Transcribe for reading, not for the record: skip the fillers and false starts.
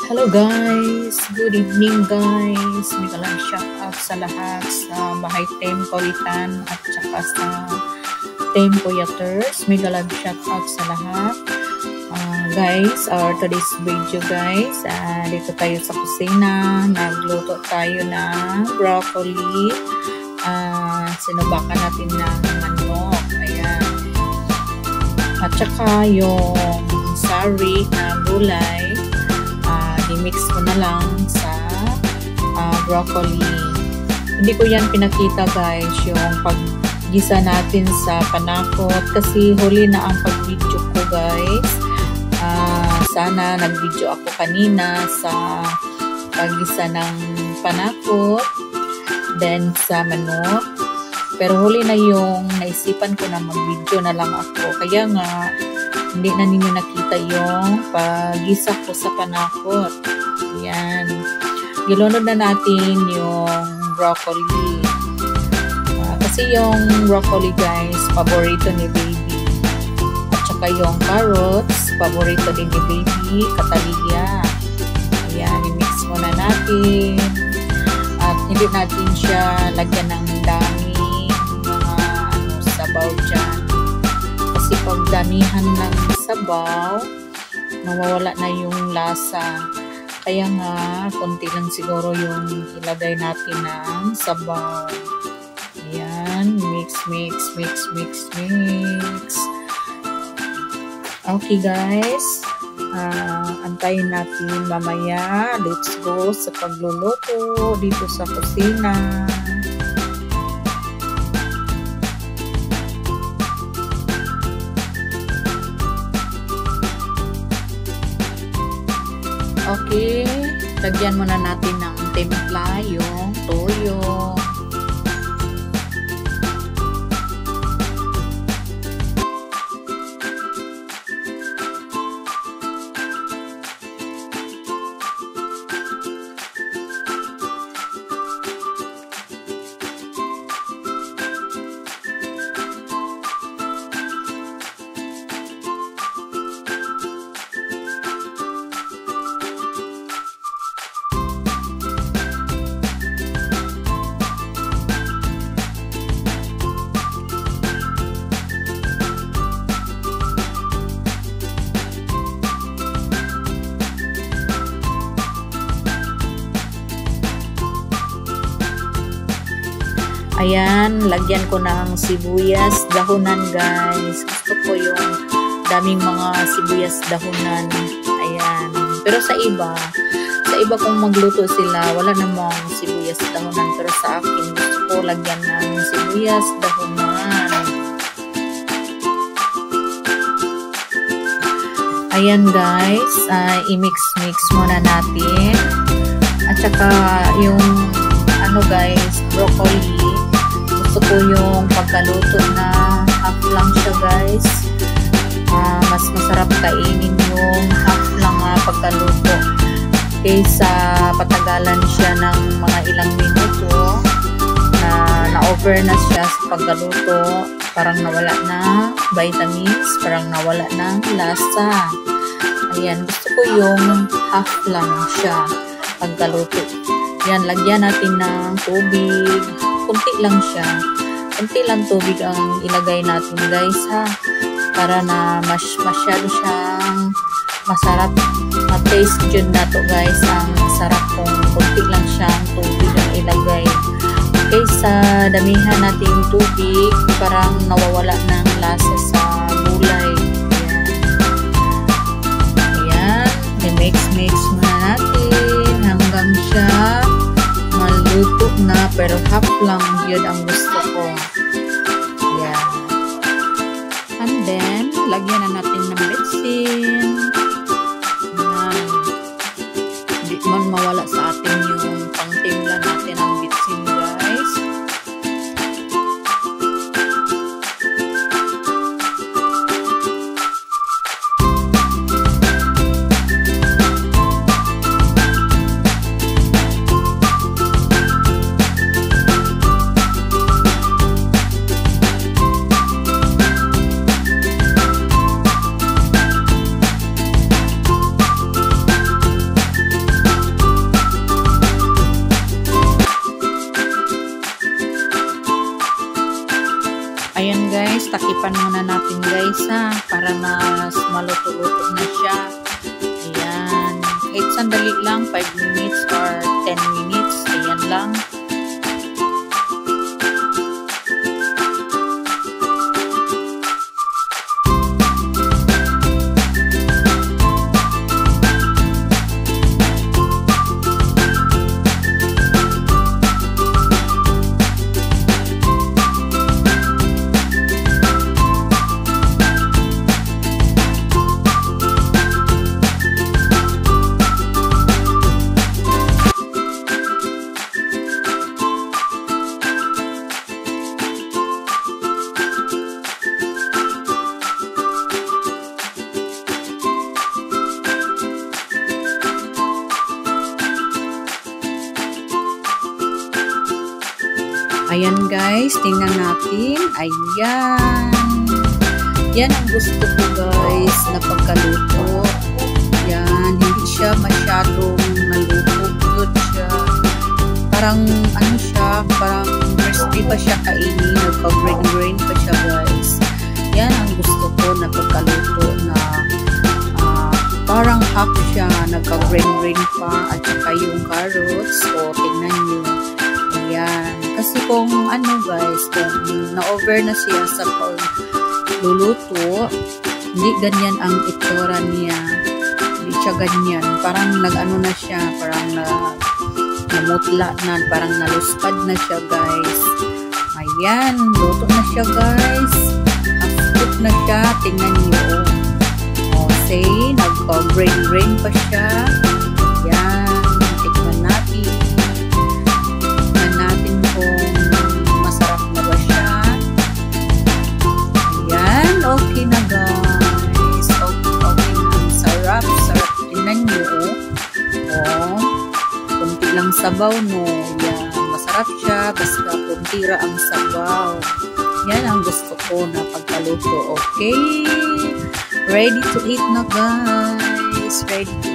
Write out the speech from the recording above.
Hello guys! Good evening guys! May kalang shout out sa lahat sa Bahay Tempolitan at saka sa Tempoyaters. May kalang shout out sa lahat. Guys, our today's video guys, dito tayo sa kusina. Nagluto tayo ng broccoli. Sinubakan natin ng manok. Ayan. At saka yung sari na gulay. I-mix ko na lang sa broccoli. Hindi ko yan pinakita guys, yung paggisa natin sa panakot kasi huli na ang pag-video ko guys. Sana nag-video ako kanina sa paggisa ng panakot, then sa manok. Pero huli na yung naisipan ko na mag-video na lang ako. Kaya nga, hindi na ninyo nakita yung paggisa ko sa panakot. Ayan. Gilunod na natin yung broccoli. Kasi yung broccoli guys, paborito ni baby. At saka yung carrots, paborito din ni baby, katalya. Ayan, i-mix muna natin. At hindi natin siya lagyan ng daming mga sabaw dyan. Kasi pag damihan ng sabaw, mawawala na yung lasa. Kaya nga, konti lang siguro yung ilagay natin ng sabaw. Ayan, mix. Okay guys, antayin natin mamaya. Let's go sa pagluluto dito sa kusina. Okay, lagyan muna natin ng timpla yung toyo. Ayan, lagyan ko ng sibuyas dahunan guys. Gusto ko yung daming mga sibuyas dahunan. Ayan. Pero sa iba kung magluto sila, wala namang sibuyas dahunan. Pero sa akin, gusto ko lagyan ng sibuyas dahunan. Ayan guys, i-mix muna natin. At saka yung guys, broccoli. Gusto ko yung pagkaluto na half lang siya guys. Mas masarap kainin yung half lang pagkaluto kaysa patagalan siya ng mga ilang minuto na na-over na siya sa pagkaluto. Parang nawala na vitamins, parang nawala ng lasa. Ayan, gusto ko yung half lang siya pagkaluto. Yan, lagyan natin ng tubig. Kunti lang siya. Kunti lang tubig ang ilagay natin guys ha. Para na masyado siyang masarap. Ma-taste dyan na to guys. Ang sarap kung kunti lang siyang tubig ang ilagay. Kaysa damihan natin tubig, parang nawawala ng lasa sa gulay. Ayan. I-mix muna natin hanggang siya maluto na, pero half lang yun ang gusto ko. Yan. And then, lagyan na natin ng betsin. Yan. Hindi man mawala sa atin yung pangtimpla natin ng betsin guys. takipan muna natin guys ha, para mas maluto-luto na siya. Ayan. Kahit sandali lang, 5 minutes or 10 minutes. Ayan lang. Ayan guys, tingnan natin. Ayan. Yan ang gusto ko guys na pagkaluto. Yan, hindi siya masyadong malupot siya. Parang ano siya, parang crispy pa siya kainin. Nagpa-grain pa siya guys. Yan ang gusto ko na pagkaluto na parang half siya, nagka-grain pa at saka yung carrots. So, tingnan nyo. Ayan. Kasi kung ano guys, kung na-over na siya sa pagluluto, hindi ganyan ang itsura niya. Hindi siya ganyan. Parang nag-ano na siya, parang namutla na, parang naluspad na siya guys. Ayan, luto na siya guys. Half-cook na siya, tingnan niyo. O, say, nagpa-grain pa siya. Ayan, tignan natin. Okay na guys. Okay na. Sarap. Tingnan nyo. Oh. Kunti lang sabaw no. Yan. Masarap siya. Basta kuntira ang sabaw. Yan ang gusto ko na pagkaluto. Okay. Ready to eat na guys. Ready to